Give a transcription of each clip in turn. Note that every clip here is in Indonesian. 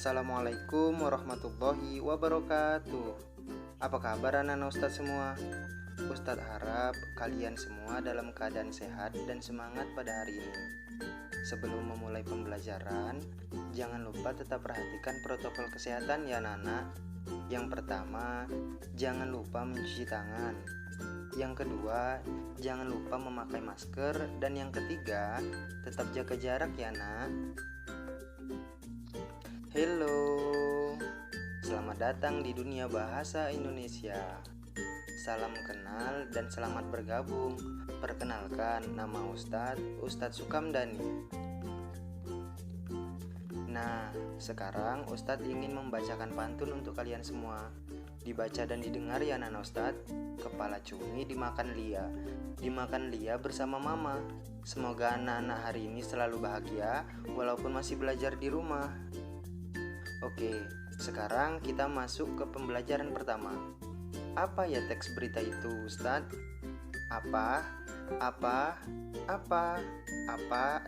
Assalamualaikum warahmatullahi wabarakatuh. Apa kabar anak-anak Ustadz semua? Ustadz harap kalian semua dalam keadaan sehat dan semangat pada hari ini. Sebelum memulai pembelajaran, jangan lupa tetap perhatikan protokol kesehatan ya anak-anak. Yang pertama, jangan lupa mencuci tangan. Yang kedua, jangan lupa memakai masker. Dan yang ketiga, tetap jaga jarak ya nak. Halo, selamat datang di dunia bahasa Indonesia. Salam kenal dan selamat bergabung. Perkenalkan, nama Ustadz Sukamdani. Nah, sekarang Ustadz ingin membacakan pantun untuk kalian semua. Dibaca dan didengar ya anak Ustadz. Kepala cumi dimakan lia bersama mama. Semoga anak-anak hari ini selalu bahagia walaupun masih belajar di rumah. Oke, sekarang kita masuk ke pembelajaran pertama. Apa ya teks berita itu, Ustadz? Apa,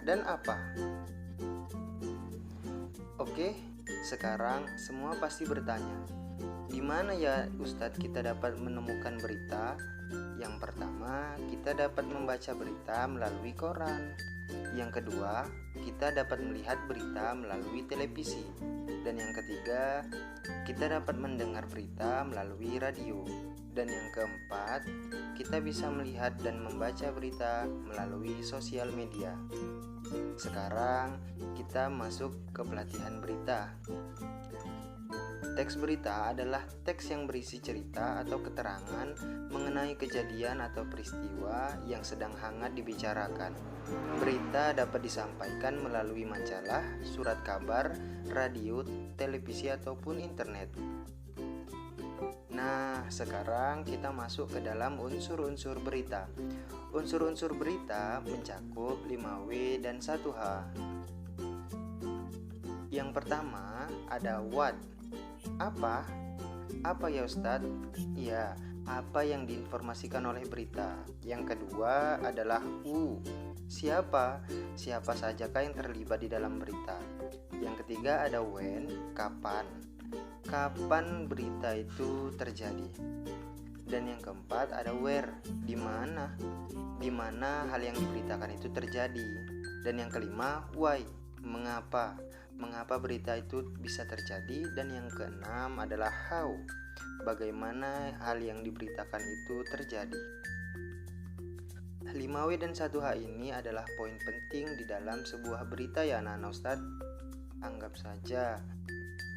dan apa? Oke, sekarang semua pasti bertanya, di mana ya Ustadz kita dapat menemukan berita? Yang pertama, kita dapat membaca berita melalui koran. Yang kedua, kita dapat melihat berita melalui televisi. Dan yang ketiga, kita dapat mendengar berita melalui radio. Dan yang keempat, kita bisa melihat dan membaca berita melalui sosial media. Sekarang kita masuk ke pelatihan berita. Teks berita adalah teks yang berisi cerita atau keterangan mengenai kejadian atau peristiwa yang sedang hangat dibicarakan. Berita dapat disampaikan melalui majalah, surat kabar, radio, televisi, ataupun internet. Nah, sekarang kita masuk ke dalam unsur-unsur berita. Unsur-unsur berita mencakup 5W dan 1H. Yang pertama ada what. Apa ya Ustadz? Ya, apa yang diinformasikan oleh berita. Yang kedua adalah who. Siapa sajakah yang terlibat di dalam berita. Yang ketiga ada when, kapan berita itu terjadi. Dan yang keempat ada where, di mana hal yang diberitakan itu terjadi. Dan yang kelima why, mengapa berita itu bisa terjadi. Dan yang keenam adalah how, bagaimana hal yang diberitakan itu terjadi. 5W dan 1H ini adalah poin penting di dalam sebuah berita ya anak-anak Ustadz. Anggap saja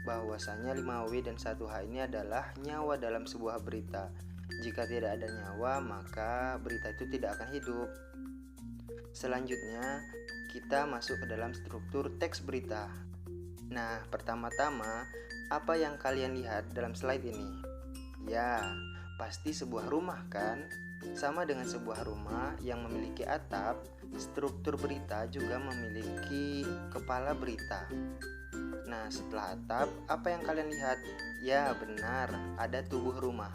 bahwasanya 5W dan 1H ini adalah nyawa dalam sebuah berita. Jika tidak ada nyawa, maka berita itu tidak akan hidup. Selanjutnya, kita masuk ke dalam struktur teks berita. Nah, pertama-tama, apa yang kalian lihat dalam slide ini? Ya, pasti sebuah rumah kan? Sama dengan sebuah rumah yang memiliki atap, struktur berita juga memiliki kepala berita. Nah, setelah atap, apa yang kalian lihat? Ya, benar, ada tubuh rumah.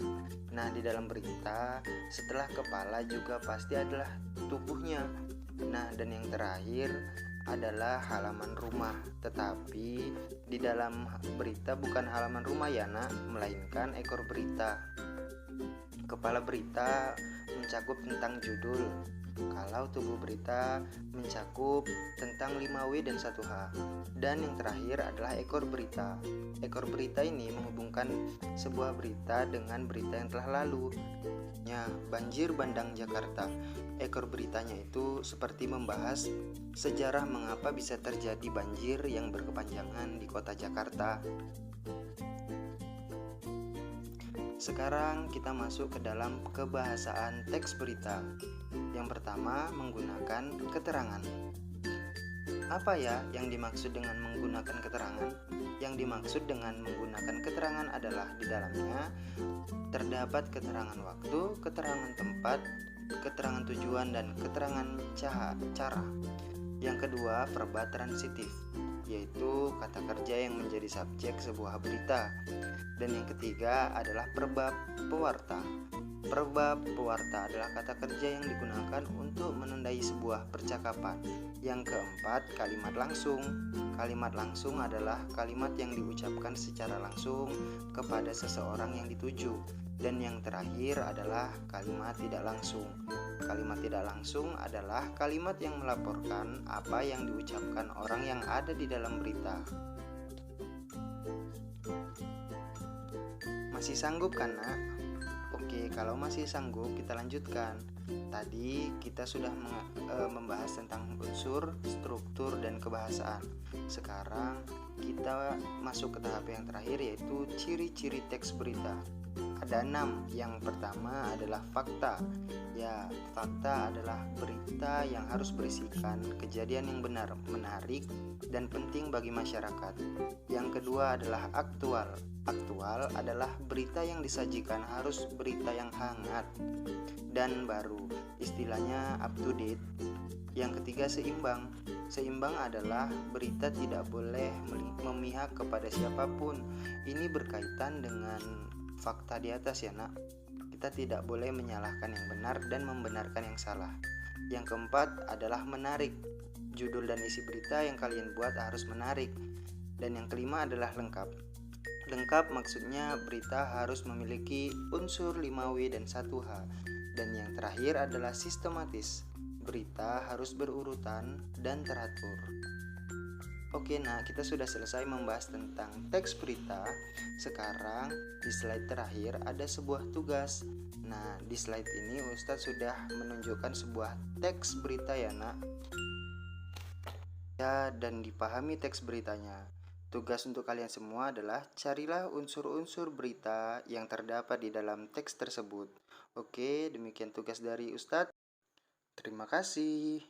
Nah, di dalam berita, setelah kepala juga pasti adalah tubuhnya. Nah, dan yang terakhir adalah halaman rumah. Tetapi di dalam berita bukan halaman rumah ya nak, melainkan ekor berita. Kepala berita mencakup tentang judul, kalau tubuh berita mencakup tentang 5W dan 1H. Dan yang terakhir adalah ekor berita. Ekor berita ini menghubungkan sebuah berita dengan berita yang telah lalu. Ya, banjir bandang Jakarta. Ekor beritanya itu seperti membahas sejarah mengapa bisa terjadi banjir yang berkepanjangan di kota Jakarta. Sekarang kita masuk ke dalam kebahasaan teks berita. Yang pertama, menggunakan keterangan. Apa ya yang dimaksud dengan menggunakan keterangan? Yang dimaksud dengan menggunakan keterangan adalah di dalamnya terdapat keterangan waktu, keterangan tempat, keterangan tujuan, dan keterangan cara. Yang kedua, verba transitif, yaitu kata kerja yang menjadi subjek sebuah berita. Dan yang ketiga adalah verba pewarta, Perbab pewarta adalah kata kerja yang digunakan untuk menandai sebuah percakapan. Yang keempat, kalimat langsung. Kalimat langsung adalah kalimat yang diucapkan secara langsung kepada seseorang yang dituju. Dan yang terakhir adalah kalimat tidak langsung. Kalimat tidak langsung adalah kalimat yang melaporkan apa yang diucapkan orang yang ada di dalam berita. Masih sanggup kan, Nak? Oke, kalau masih sanggup kita lanjutkan. Tadi kita sudah membahas tentang unsur, struktur, dan kebahasaan. Sekarang kita masuk ke tahap yang terakhir, yaitu ciri-ciri teks berita. Ada 6. Yang pertama adalah fakta. Ya, fakta adalah berita yang harus berisikan kejadian yang benar, menarik, dan penting bagi masyarakat. Yang kedua adalah aktual. Aktual adalah berita yang disajikan harus berita yang hangat dan baru, istilahnya up to date. Yang ketiga, seimbang. Seimbang adalah berita tidak boleh memihak kepada siapapun. Ini berkaitan dengan fakta di atas ya, Nak. Kita tidak boleh menyalahkan yang benar dan membenarkan yang salah. Yang keempat adalah menarik. Judul dan isi berita yang kalian buat harus menarik. Dan yang kelima adalah lengkap. Lengkap maksudnya berita harus memiliki unsur 5W dan 1H. Dan yang terakhir adalah sistematis. Berita harus berurutan dan teratur. Oke, nah kita sudah selesai membahas tentang teks berita. Sekarang di slide terakhir ada sebuah tugas. Nah, di slide ini Ustadz sudah menunjukkan sebuah teks berita ya, Nak. Ya, dan dipahami teks beritanya. Tugas untuk kalian semua adalah carilah unsur-unsur berita yang terdapat di dalam teks tersebut. Oke, demikian tugas dari Ustadz. Terima kasih.